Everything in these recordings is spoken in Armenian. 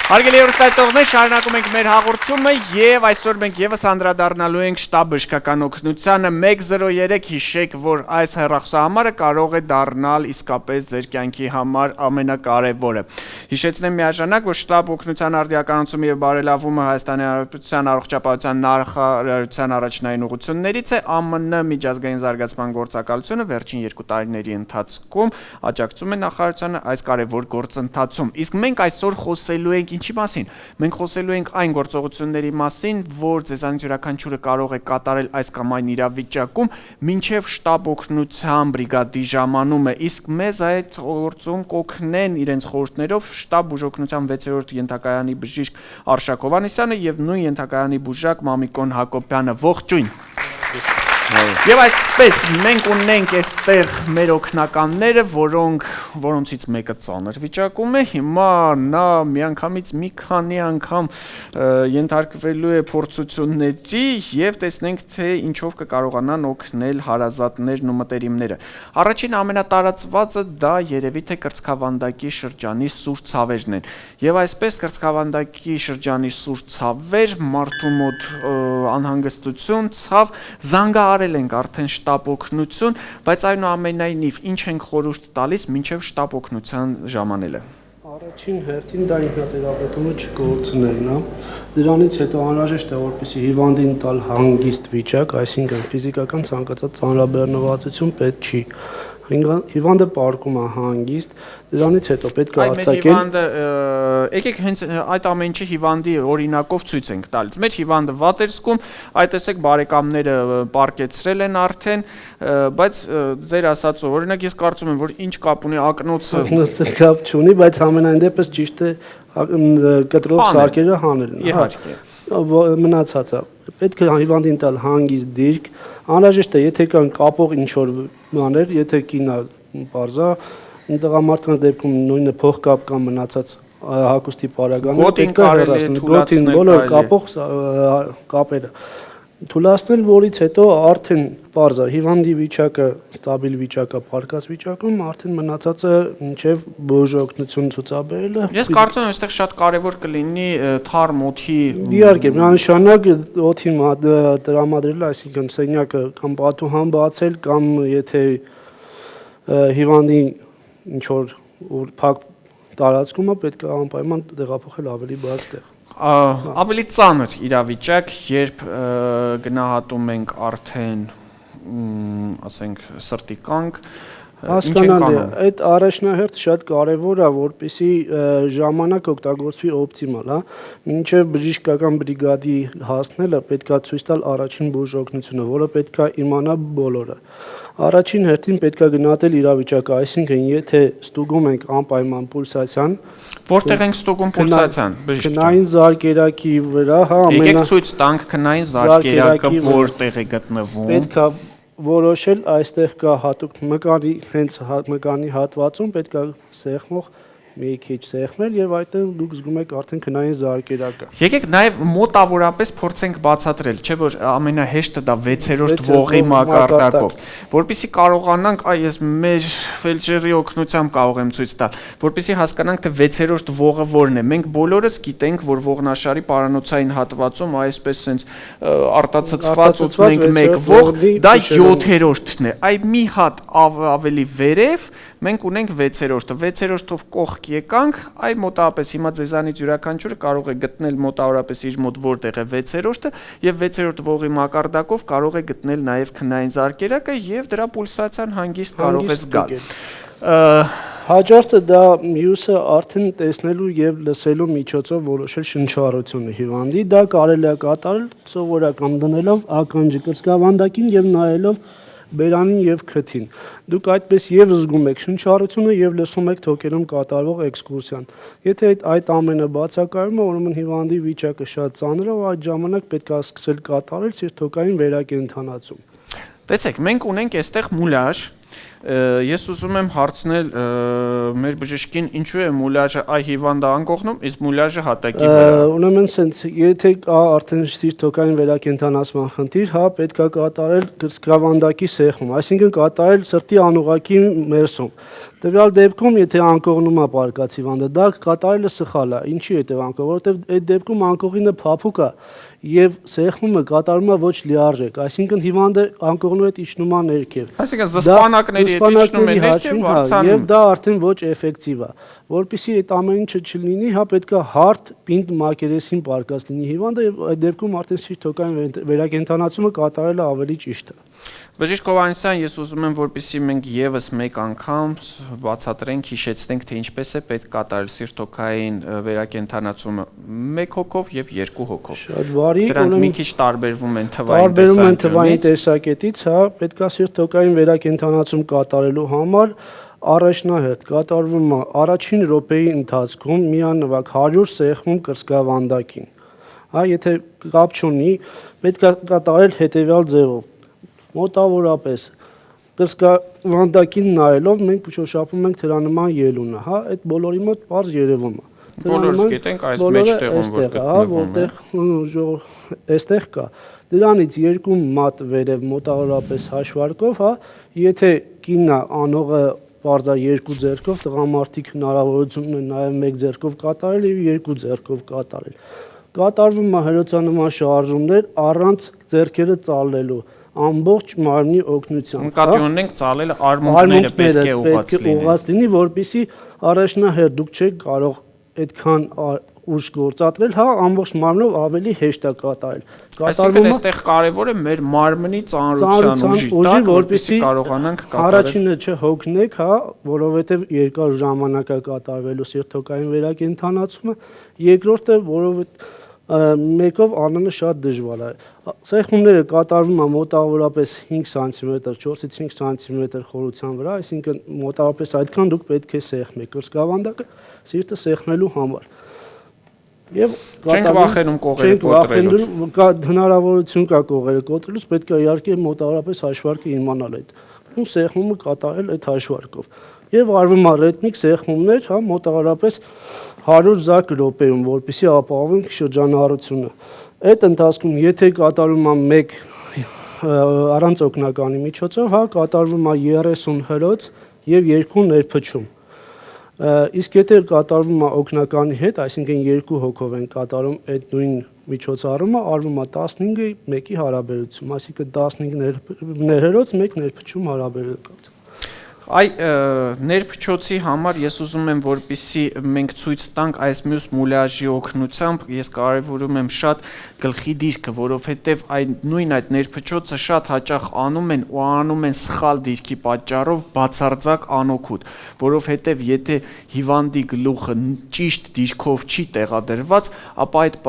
Հարգելի հեռուստատիտողներ, շարունակում ենք մեր հաղորդումը եւ այսօր մենք եւս անդրադառնալու ենք շտաբ բժշկական օգնությանը 103 հիշեք, որ այս հեռախոսահամարը կարող է դառնալ իսկապես ձեր կյանքի համար ամենակարևորը։ Հիշեցնեմ միաժամանակ, որ շտաբ օգնության արդիականացումը եւ բարելավումը Հայաստանի Հանրապետության առողջապահության նախարարության առաջնային ուղղություններից է ԱՄՆ միջազգային զարգացման գործակալությունը վերջին 2 տարիների ընթացքում աջակցում է նախարարությանը այս կարևոր գործընթացում։ Իսկ մենք այսօր խոսելու ենք ինչի մասին։ Մենք խոսելու ենք այն գործողությունների մասին, որ ձեզանից յուրաքանչյուրը կարող է կատարել այս կամ այն իրավիճակում, մինչև շտաբ օգնության բրիգադի ժամանումը, իսկ մեզ այդ գործում կօգնեն իրենց խորհուրդներով շտաբ բուժօգնության 6-րդ ենթակայանի բժիշկ Արշակ Հովհաննիսյանը եւ նույն ենթակայանի բուժակ Մամիկոն Հակոբյանը։ Ողջույն։ Եվ այսպես մենք ունենք այստեղ մեր օգնականները, որոնցից մեկը ծանր վիճակում է, հիմա նա միանգամից մի քանի անգամ ենթարկվելու է փորձությունների եւ տեսնենք թե ինչով կկարողանան օգնել հարազատներն ու մտերիմները։ Առաջին ամենատարածվածը դա երևի թե կրծքավանդակի շրջանի սուր ցավերն են։ Եվ այսպես կրծքավանդակի շրջանի սուր ցավեր, մարդու մոտ անհանգստություն, ցավ, զանգահարել ենք արդեն շտաբ օգնություն, բայց այնուամենայնիվ ինչ ենք խորհուրդ տալիս մինչև շտաբ օգնության ժամանելը։ Առաջին հերթին դա ինքնաթերապևտությունը չկորցնելն է։ Դրանից հետո անհրաժեշտ է որպեսզի հիվանդին տալ հանգիստ վիճակ, այսինքն ֆիզիկական ցանկացած ծանրաբեռնվածություն պետք չի։ Հիվանդը պարկում է հանգիստ, դրանից հետո պետք է արձակել։ Եկեք հենց այդ ամեն ինչը հիվանդի օրինակով ցույց ենք տալիս։ Մեր հիվանդը վատ էր զգում, այդ տեսեք բարեկամները պարկեցրել են արդեն, բայց ձեր ասածով, օրինակ ես կարծում եմ, որ ինչ կապ ունի ակնոցը կապ չունի, բայց ամենայն դեպս ճիշտ է կտրող սարքերը հանելն։ Իհարկե։ Մնացածը պետք է հիվանդին տալ հանգիստ դիրք, անհրաժեշտ է եթե կան կապող ինչ-որ բաներ, եթե կինա պարզա, տղամարդկանց դեպքում նույնը փողկապ կամ մնացած հագուստի պարագաները պետք է հեռացնել, գոտին բոլոր կապող կապերը թույլատնել, որից հետո արդեն պարզ է հիվանդի վիճակը ստաբիլ վիճակը, պարկած վիճակում արդեն մնացածը մինչև բուժօգնություն ցուցաբերելը։ Ես կարծում եմ, այստեղ շատ կարևոր կլինի թարմ օդի իհարկե, միանշանակ օդի տրամադրելը, այսինքն սենյակը կամ պատուհան բացել կամ եթե հիվանդի ինչ որ փակ տարածքում է, պետք է անպայման տեղափոխել ավելի բաց տեղ։ Ավելի ծանր իրավիճակ, երբ գնահատում ենք արդեն, ասենք, սրտի կանգ, հասկանալի է, այդ առաջնահերթ շատ կարևոր է, որպեսզի ժամանակ օգտագործվի օպտիմալ, հա, մինչև բժշկական բրիգադի հասնելը պետք է ցույց տալ առաջին բուժօգնությունը, որը պետք է իմանա բոլորը։ Առաջին հերթին պետք է գնահատել իրավիճակը, այսինքն եթե ստուգում ենք անպայման պուլսացիան, որտեղ ենք ստուգում պուլսացիան, բժիշկ ջան։ Քնային զարկերակի վրա, հա, եկեք ցույց տանք քնային զարկերակը որտեղ է գտնվում։ Պետք է որոշել այստեղ կա հատուկ մկանի, հենց մկանի հատվածում պետք է սեղմող մի քիչ սեղմել եւ այդտեղ դուք զգում եք արդեն քնային զարկերակը։ Եկեք նաեւ մոտավորապես փորձենք բացատրել, չէ՞ որ ամենահեշտը դա 6-րդ ողի մակարդակով, որpիսի կարողանանք, ես մեր ֆելչերի օգնությամբ կարող եմ ցույց տալ, որpիսի հասկանանք թե 6-րդ ողը որն է։ Մենք բոլորս գիտենք, որ ողնաշարի պարանոցային հատվածում այսպես sense արտացծված ունենք մեկ ող, դա 7-րդն է։ Այ մի հատ ավելի վերև մենք ունենք 6-րդը, 6-րդով կողք եկանք, այ մոտավորապես հիմա ձեզանից յուրաքանչյուրը կարող է գտնել մոտավորապես իր մոտ որտեղ է 6-րդը եւ 6-րդ ողի մակարդակով կարող է գտնել նաեւ քնային զարկերակը եւ դրա պուլսացիան հանգիստ կարող է զգալ։ Հաջորդը դա մյուսը արդեն տեսնելու եւ լսելու միջոցով որոշել շնչառությունը հիվանդի, դա կարելի է կատարել սովորական դնելով ականջը կրծքավանդակին եւ նայելով բերանին եւ քթին։ Դուք այդպես եւ զգում եք շնչառությունը եւ լսում եք թոքերում կատարվող էքսկուրսիան։ Եթե այդ ամենը բացակայում է, ուրեմն հիվանդի վիճակը շատ ծանր է ու այդ ժամանակ պետք է սկսել կատարել սիրտոկային վերակենդանացում։ Տեսեք, մենք ունենք այստեղ մուլաժ, Ես ուզում եմ հարցնել մեր բժշկին, ինչու է մուլաժը այ հիվանդը անկողնում, իսկ մուլաժը հատակի վրա։ Ուրեմն sense եթե կա արդեն սիրտոկային վերակենդանացման խնդիր, հա, պետք է կատարել կրծքավանդակի սեղմում, այսինքն կատարել սրտի անուղղակի մերսում։ Տվյալ դեպքում, եթե անկողնում է պարկած հիվանդը, դա կատարելը սխալ է։ Ինչի հետևանքով, որովհետև այդ դեպքում անկողինը փափուկ է եւ սեղմումը կատարվում է ոչ լիարժեք, այսինքն հիվանդը անկողնու հետ իջնում է ներքև։ Այսինքն զսպանակների հետ իջնում է ներքև, բարձրանում։ Եվ դա արդեն ոչ էֆեկտիվ է։ Որպեսզի այդ ամեն ինչը չլինի, հա պետք է հարթ պինդ մակերեսին պարկած լինի հիվանդը եւ այդ դեպքում արդեն սիրտոկային վերակենդանացումը կատարելը ավելի ճիշտ է։ Բժիշկ Հովհաննիսյան, ես ուզում եմ, որպեսզի մենք եւս մեկ անգամ բացատրենք, հիշեցնենք, թե ինչպես է պետք կատարել սիրտոկային վերակենդանացումը 1 հոգով եւ 2 հոգով։ Շատ բարի, դրանք մի քիչ տարբերվում են թվային տեսակետից, հա, պետք է սիրտոկային վերակենդանացում կատարելու համար առաջնահերթ կատարվում է առաջին րոպեի ընթացքում միանվագ 100 սեղմում կրծքավանդակին։ Հա, եթե կապ չունի, պետք է կատարել հետեւյալ ձևով։ Մոտավորապես կրծքավանդակին նայելով մենք շոշափում ենք թրանման ելունը, հա, այդ բոլորի մոտ բարձ երևում է։ Բոլորս գիտենք այս մեջտեղում որտեղ այստեղ կա։ Դրանից 2 մատ վերև մոտավորապես հաշվարկով, հա, եթե կինն անողը բարձա 2 ձեռքով, տղամարդիկ հնարավորություն ունեն նաև 1 ձեռքով կատարել եւ 2 ձեռքով կատարել։ Կատարվում է հերոցանման շարժումներ առանց ձեռքերը ծալելու ամբողջ մարմնի օգնությամբ։ Նկատի ունենք ծալելը արմունկները պետք է ուղղած լինի, որպեսզի առաջնահերթ դուք չեք կարող այդքան ուժ գործադրել, հա, ամբողջ մարմնով ավելի հեշտ է կատարել։ Այսինքն այստեղ կարևոր է մեր մարմնի ծանրության ուժի, որպեսզի կարողանանք կատարել։ Առաջինը չհոգնեք, հա, որովհետև երկար ժամանակ է կատարվելու սիրտոկային վերակենդանացումը, երկրորդը, որովհետև մեկով անելը շատ դժվար է։ Սեղմումները կատարվում է մոտավորապես 5 սանտիմետր, 4-ից 5 սանտիմետր խորության վրա, այսինքն մոտավորապես այդքան դուք պետք է սեղմեք կրծքավանդակը սիրտը սեղմելու համար։ Եվ չենք վախենում կողերը կոտրելուց։ Կա հնարավորություն կա կողերը կոտրելուց, պետք է իհարկե մոտավորապես հաշվարկը իմանալ այդ։ Ու սեղմումը կատարել այդ հաշվարկով։ Եվ արվում է ռիթմիկ սեղմումներ, հա, մոտավորապես 100 զարկ րոպեում, որպեսզի ապահովենք շրջանառությունը։ Այդ ընթացքում եթե կատարվում է 1 առանց օգնականի միջոցով, հա, կատարվում է 30 հրոց եւ 2 ներփչում։ Իսկ եթե կատարվում է օգնականի հետ, այսինքն 2 հոգով են կատարում այդ նույն միջոցառումը, արվում է 15-ի 1-ի հարաբերություն, այսինքն 15 ներհրոց 1 ներփչում հարաբերական։ Այ ներփչոցի համար ես ուզում եմ, որպեսզի մենք ցույց տանք այս մյուս մուլաժի օգնությամբ, ես կարևորում եմ շատ գլխի դիրքը, որովհետև նույն այդ ներփչոցը շատ հաճախ անում են ու անում են սխալ դիրքի պատճառով բացարձակ անօգուտ, որովհետև եթե հիվանդի գլուխը ճիշտ դիրքով չի տեղադրված, ապա այդ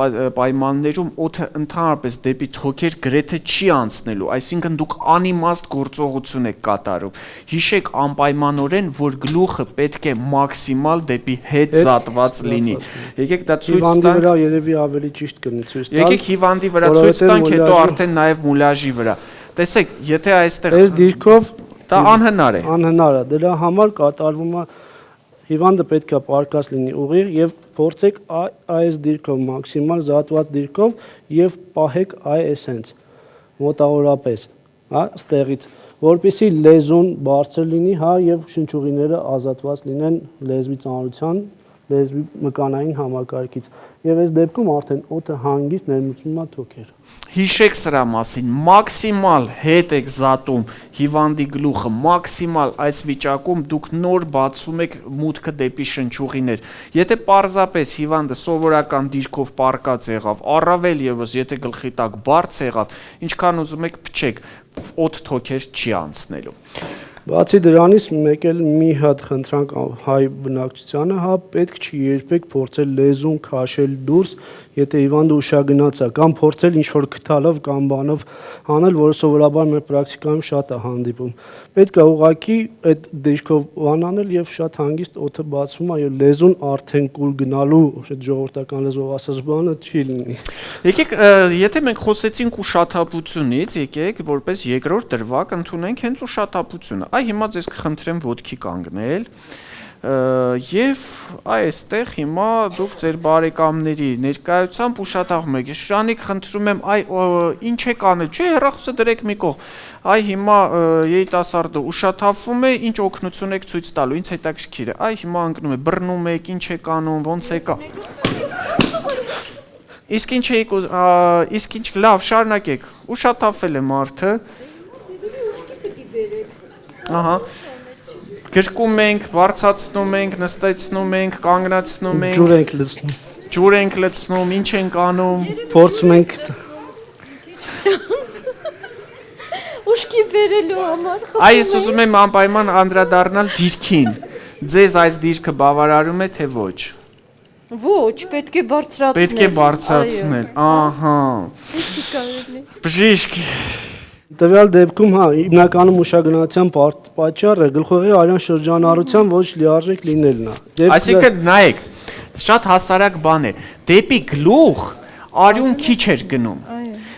պայմաններում օդը ընդհանրապես դեպի թոքեր գրեթե չի անցնելու, այսինքն դուք անիմաստ գործողություն եք կատարում։ Հիշեք անպայմանորեն, որ գլուխը պետք է մաքսիմալ դեպի հետ զատված լինի։ Եկեք դա ցույց տանք։ Հիվանդի վրա երևի ավելի ճիշտ կլինի ցույց տալ։ Եկեք հիվանդի վրա ցույց տանք, հետո արդեն նաև մուլաժի վրա։ Տեսեք, եթե այստեղ այս դիրքով դա անհնար է։ Անհնար է։ Դրա համար կատարվում է հիվանդը պետք է պարկած լինի ուղիղ եւ փորձեք այս դիրքով մաքսիմալ զատված դիրքով եւ պահեք այսենց մոտավորապես, հա, ստեղից, որպեսզի լեզուն բարձր լինի, հա, եւ շնչուղիները ազատված լինեն լեզվի ծանրության, լեզվի մկանային համակարգից։ Եվ այս դեպքում արդեն օդը հանգիստ ներմուծվում է թոքեր։ Հիշեք սրա մասին, մաքսիմալ հետ եք զատում հիվանդի գլուխը, մաքսիմալ այս վիճակում դուք նոր բացում եք մուտքը դեպի շնչուղիներ։ Եթե պարզապես հիվանդը սովորական դիրքով պարկած եղավ, առավել եւս եթե գլխի տակ բարձ եղավ, ինչքան ուզում եք փչեք, օդ թոքեր չի անցնելու։ Բացի դրանից մեկ էլ մի հատ խնդրանք հայ բնակչությանը, հա, պետք չի երբեք փորձել լեզուն քաշել դուրս, եթե հիվանդը ուշագնաց է, կամ փորձել ինչ-որ քթալով կամ բանով անել, որը սովորաբար մեր պրակտիկայում շատ է հանդիպում։ Պետք է ուղղակի այդ դիրքով անել եւ շատ հանգիստ օդը բացվում է, եւ լեզուն արդեն կուլ գնալու, այդ ժողովրդական լեզվով ասած բանը չի լինի։ Եկեք, եթե մենք խոսեցինք ուշաթափությունից, եկեք որպես երկրորդ դրվագ ընդունենք հենց ուշաթափությունը։ Այ հիմա ձեզ կխնդրեմ ոտքի կանգնել։ Եվ այստեղ հիմա դուք ձեր բարեկամների ներկայությամբ ուշաթափում եք։ Շուշանիկ, խնդրում եմ, ինչ եք անել, չէ, հեռախոսը դրեք մի կողմ։ Այ հիմա երիտասարդը ուշաթափվում է, ինչ օգնություն եք ցույց տալու, ինձ հետաքրքիր է։ Այ հիմա ընկնում է, բռնում եք, ինչ եք անում, ոնց եք։ Իսկ ինչ լավ, շարունակեք։ Ուշաթափվել է մարդը։ Ահա։ Գրկում ենք, բարձրացնում ենք, նստեցնում ենք, կանգնացնում ենք, ջուր ենք լցնում, ինչ ենք անում, փորձում ենք ուշքի բերելու համար։ Այս ուզում եմ անպայման անդրադառնալ դիրքին։ Ձեզ այս դիրքը բավարարում է թե ոչ։ Ոչ, պետք է բարձրացնել։ Պետք է բարձրացնել, ահա։ Բժիշկ Տվյալ դեպքում հիմնականում ուշագնացության պատճառը գլխուղի արյան շրջանառության ոչ լիարժեք լինելն է։ Այսինքն նայեք, շատ հասարակ բան է, դեպի գլուխ արյուն քիչ էր գնում։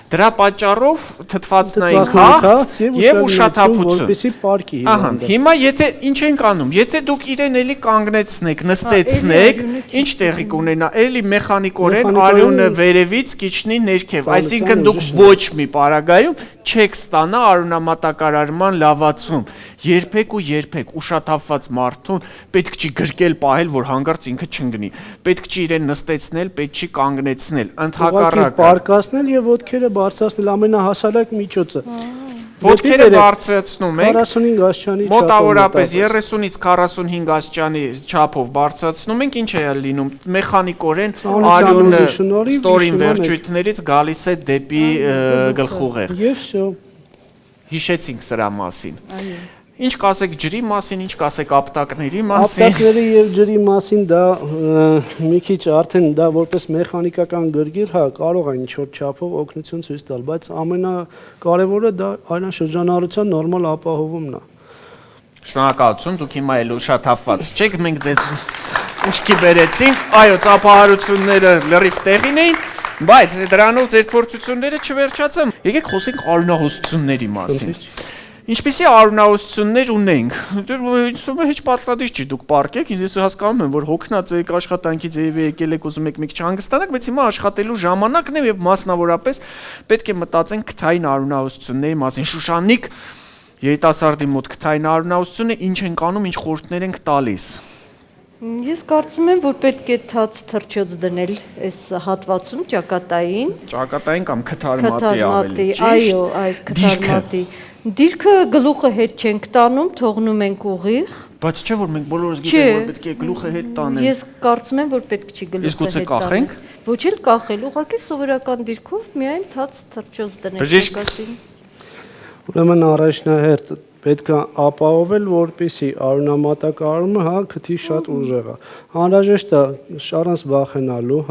Դրա պատճառով թթվածնային քաղց եւ ուշաթափություն, որպեսզի պարկի Ահա, հիմա եթե ինչ ենք անում, եթե դուք իրեն էլի կանգնեցնեք, նստեցնեք, ինչ տեղի կունենա, էլի մեխանիկորեն արյունը վերևից կիջնի ներքև, այսինքն դուք ոչ մի պարագայում չեք ստանա արյունամատակարարման լավացում։ Երբեք ու երբեք ուշաթափված մարդուն պետք չի գրկել պահել, որ հանկարծ ինքը չընկնի։ Պետք չի իրեն նստեցնել, պետք չի կանգնեցնել, ընդհակառակը պարկասնել եւ ոտքերը բարձրացնել ամենահասարակ միջոցը։ Ոտքերը բարձրացնում եք 45 աստիճանի չափով։ Մոտավորապես 30-ից 45 աստիճանի չափով բարձրացնում ենք, ինչ է լինում։ Մեխանիկորեն արյունը ստորին վերջույթներից գալիս է դեպի գլխուղեղ։ Եվ շո։ Հիշեցինք սրա մասին։ Ինչ կասեք ջրի մասին, ինչ կասեք ապտակների մասին։ Ապտակների եւ ջրի մասին դա մի քիչ արդեն դա որպես մեխանիկական գրգիր, կարող է ինչ-որ չափով օգնություն ցույց տալ, բայց ամենակարևորը դա արյան շրջանառության նորմալ ապահովումն է։ Շնորհակալություն, դուք հիմա էլ ուշաթափված չեք, մենք ձեզ ուշքի բերեցինք, այո, ծափահարությունները լրիվ տեղին էին, բայց դրանով ձեր փորձությունները չվերջացան։ Եկեք խոսենք արյունահոսությունների մասին։ Ինչպիսի արյունահոսություններ ունենք։ Հեչ պատրաստիչ չի դուք պարկեք, ես հասկանում եմ, որ հոգնած եք աշխատանքից եւ եկել եք ուզում եք մի քիչ հանգստանալ, բայց հիմա աշխատելու ժամանակն է եւ մասնավորապես պետք է մտածենք քթային արյունահոսությունների մասին։ Շուշանիկ երիտասարդի մոտ քթային արյունահոսությունը ինչ ենք անում, ինչ խորհուրդներ ենք տալիս։ Ես կարծում եմ, որ պետք է թաց թռչոց դնել այս հատվածում ճակատային կամ քթարմատի ավելի ճիշտ։ Այո, այս քթարմատի դիրքը գլուխը հետ չենք տանում, թողնում ենք ուղիղ։ Բայց չէ որ մենք բոլորս գիտենք որ պետք է գլուխը հետ տանենք։ Ես կարծում եմ, որ պետք չի գլուխը հետ տանել։ Իսկ գուցե կախենք։ Ոչ էլ կախել, ուղղակի սովորական դիրքով միայն թաց թռչոց դնել ճակատին։ Ուրեմն առաջնահերթ պետք է ապահովել, որպեսզի արյունամատակարարումը քթի շատ ուժեղ է։ Անհրաժեշտ է առանց վախենալու,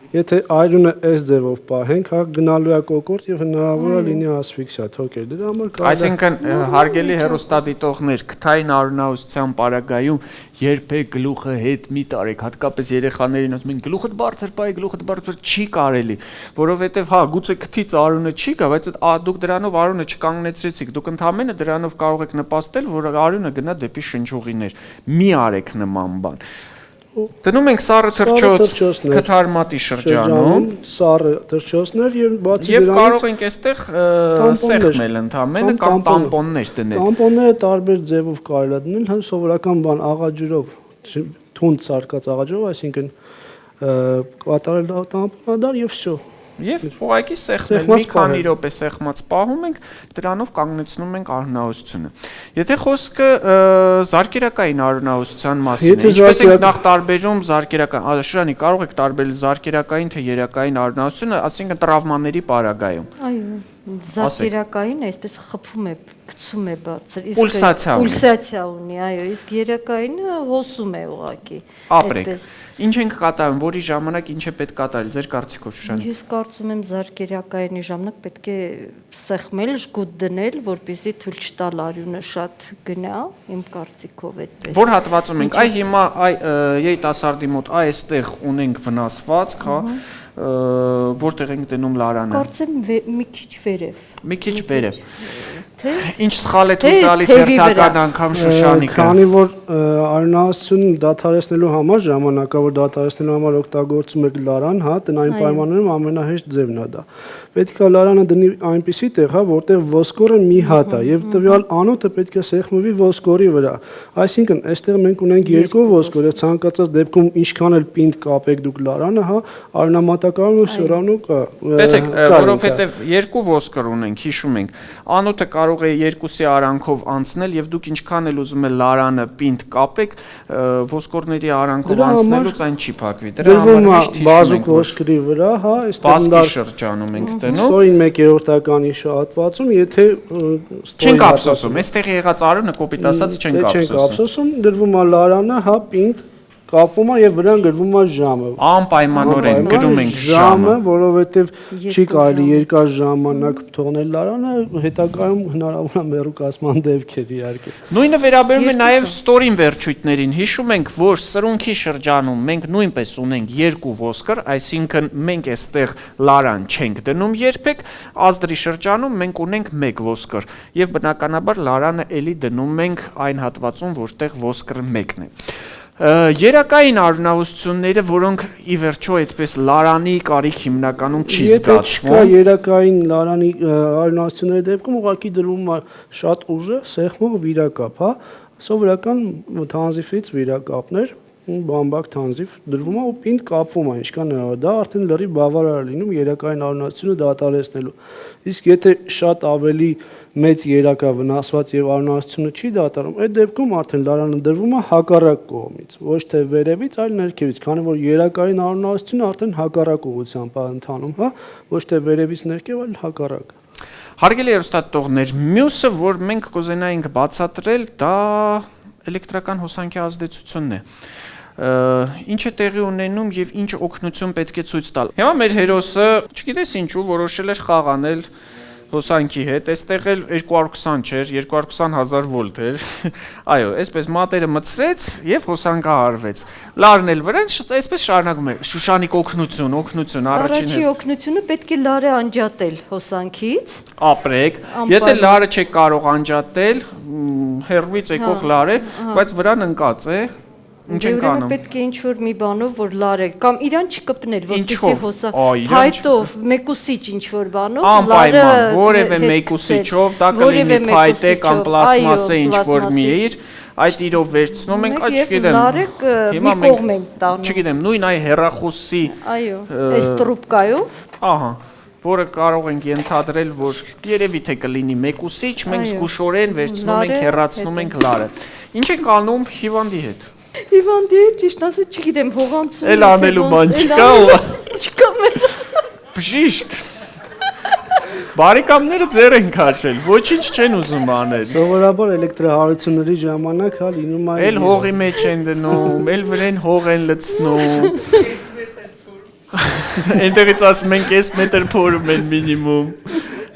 Եթե արյունը այս ձևով պահենք, գնալու է կոկորտ եւ հնարավոր է լինի ասֆիքսիա, թոքեր։ Դրա համար Այսինքն հարգելի հեռուստադիտողներ, քթային արյունահոսության պարագայում երբեք գլուխը հետ մի տարեք, հատկապես երեխաներին ասում են գլուխդ բարձր պահի, գլուխդ բարձր չի կարելի, որովհետեւ գուցե քթից արյունը չի գա, բայց դուք դրանով արյունը չկանգնեցրեցիք, դուք ընդհանրապես դրանով կարող եք նպաստել, որ արյունը գնա դեպի շնչուղիներ։ Մի արեք նման բան։ Դնում ենք սառը թռչոց քթարմատի շրջանում, սառը թռչոցներ եւ բացի դրանից եւ կարող ենք այստեղ սեղմել ընդհանրապես կամ տամպոններ դնել։ Տամպոնները տարբեր ձևով կարելի է դնել, սովորական բան աղաջրով, թունդ սարկած աղաջրով, այսինքն կատարել տամպոնադար եւ շո։ Եվ ուղղակի սեղմել մի քանի րոպե սեղմած պահում ենք, դրանով կանգնեցնում ենք արյունահոսությունը։ Եթե խոսքը զարկերակային արյունահոսության մասին է, ինչպես ենք նախ տարբերում զարկերական, Շուրանի, կարող եք տարբերել զարկերակային թե երակային արյունահոսությունը, ասինքն տրավմաների պարագայում։ Այո, զարկերակային այսպես խփում է, գցում է բարձր, իսկ պուլսացիա ունի, այո, իսկ երակայինը հոսում է ուղղակի։ Ապրեք։ Ինչ ենք կատարում, որի ժամանակ ինչ է պետք կատարել, ձեր կարծիքով Շուշանի։ Ես կարծում եմ զարկերակայինի ժամանակ պետք է սեղմել, ժգուտ դնել, որպեսզի թույլ չտալ արյունը շատ գնա, իմ կարծիքով այդպես։ Որ հատվածում ենք, այ հիմա երիտասարդի մոտ այստեղ ունենք վնասվածք, որտեղ ենք դնում լարանը։ Կարծեմ մի քիչ վերև։ Մի քիչ վերև։ Թե Ինչ սխալ է Թե թույլ ըստ տալիս թևի վրա։ հերթական անգամ Շուշանիկը։ Քանի որ արյունահոսությունը դադարեցնելու համար, ժամանակավոր դադարեցնելու համար օգտագործում եք լարան, հա, տնային Այո։ պայմաններում ամենահեշտ ձևն է դա։ Պետք է լարանը դնի այնպիսի տեղ, հա, որտեղ ոսկորը մի հատ է, եւ տվյալ անոթը պետք է սեղմվի ոսկորի վրա։ Այսինքն, այստեղ մենք ունենք երկու ոսկոր, եւ ցանկացած դեպքում ինչքան էլ պինդ կապեք դուք լարանը, հա, արյունամատակարարումը все равно կա։ Տեսեք, որովհետև երկու ոսկոր ունենք, հիշում ենք։ Անոթը կարող է երկուսի արանքով անցնել եւ դուք ինչքան էլ ուզում եք լարանը պինդ կապեք, ոսկորների արանքով անցնելուց այն չի փակվի։ Դրա համար միշտ հիշում բազուկ ենք, որ ոսկրի վրա, հա, բասկի շրջանում ենք դնում։ ստորին 1/3-ականի շահատվածում, եթե Չենք ափսոսում, այստեղ եղած արունը կոպիտ ասած չենք ափսոսում։ ափսոսում, դրվում է լարանը, հա, պինդ կապվում է եւ վրան գրվում է ժամը։ Անպայմանորեն գրում ենք ժամը, որովհետեւ չի Երկու կարելի ժամ։ երկար ժամանակ թողնել լարանը, հետագայում հնարավոր է մեռուկացման դեպքեր իհարկե։ Նույնը վերաբերում է նաև ստորին վերջույթներին։ Հիշում ենք, որ սրունքի շրջանում մենք նույնպես ունենք երկու ոսկր, այսինքն մենք այստեղ լարան չենք դնում երբեք, ազդրի շրջանում մենք ունենք մեկ ոսկր եւ բնականաբար լարանը էլի դնում ենք այն հատվածում, որտեղ ոսկրը մեկն է։ Երակային արյունահոսությունները, որոնք ի վերջո այդպես լարանի կարիք հիմնականում չի Եթե չկա զգացվում։ երակային լարանի արյունահոսությունների դեպքում ուղղակի դրվում է շատ ուժեղ սեղմող վիրակապ, հա, սովորական թանզիֆից վիրակապներ, բամբակ թանզիվ դրվում է ու պինդ կապվում է, ինչքան հնարավոր։ Դա արդեն լրիվ բավարար է լինում երակային արյունահոսությունը դադարեցնելու։ Իսկ եթե շատ ավելի մեծ երակա վնասված եւ արյունահոսությունը չի դադարում, այդ դեպքում արդեն լարանը դրվում է հակառակ կողմից, ոչ թե վերևից, այլ ներքևից, քանի որ երակային արյունահոսությունը արդեն հակառակ ուղղությամբ է ընթանում, հա, ոչ թե վերևից ներքև, այլ հակառակ։ Հարգելի հեռուստատողներ, մյուսը, որ մենք կուզենայինք բացատրել, դա էլեկտրական հոսանքի ազդեցությունն է։ Ինչ է տեղի ունենում եւ ինչ օգնություն պետք է ցույց տալ։ Հիմա մեր հերոսը, չգիտես ինչու, որոշել էր խաղանել հոսանքի հետ, այստեղ էլ 220 չէր, 220,000 վոլտ էր։ Այո, այսպես մատերը մտցրեց եւ հոսանքահարվեց։ Լարն էլ վրան, այսպես շարունակում է։ Շուշանիկ օգնություն, Առաջի օգնությունը պետք է լարը անջատել հոսանքից։ ապրեք։ Եթե լարը չեք կարող անջատել, հեռվից եկող լար է, բայց վրան ընկած է, ինչ ենք Ուրեմն անում։ պետք է ինչ-որ մի բանով, որ լարը կամ իրան չկպնել, որպեսզի Ինչով? հոսանք փայտով, մեկուսիչ ինչ-որ բանով, Անպայման, որևէ մեկուսիչով, դա կլինի փայտե կամ պլաստմասե ինչ-որ մի իր, այդ իրով վերցնում ենք, չգիտեմ։ լարը մի կողմ ենք տանում։ Չգիտեմ, նույն այ հեռախոսի, Այո, այս տրուբկայով։ ահա, որը կարող ենք ենթադրել, որ երևի թե կլինի մեկուսիչ, մենք Այո, զգուշորեն վերցնում ենք, լարը հեռացնում ենք լարը։ Ինչ ենք անում հիվանդի հետ։ Իվանդի ճիշտ ասած չգիտեմ, հողանցում։ Էլ անելու բան չկա, Չկա մեր։ բժիշկ։ Բարեկամները ձեր են քաշել, ոչինչ չեն ուզում անել։ Սովորաբար էլեկտրահարությունների ժամանակ հա լինում է Էլ հողի մեջ են դնում, էլ վրան հող են լցնում։ Այնտեղից ասում են 5 մետր փորում են մինիմում։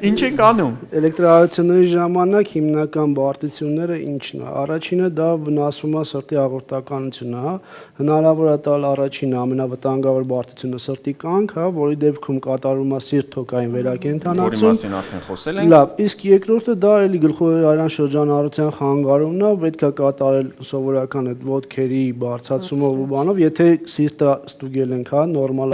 Ինչ ենք անում։ Էլեկտրահարությունների ժամանակ հիմնական բարդությունները ինչն է։ Առաջինը դա վնասվում է սրտի աղորդականությունը, հա։ Հնարավոր է տալ առաջինը ամենավտանգավոր բարդությունը սրտի կանգ, հա, որի դեպքում կատարվում է սիրտ-թոքային Որի վերակենդանացում։ մասին արդեն խոսել ենք։ Լավ, իսկ երկրորդը դա էլի գլխուղեղարյան շրջանառության խանգարումն է, պետք է կատարել սովորական այդ ոտքերի բարձրացումով ու բանով, եթե սիրտը ստուգել ենք, հա, նորմալ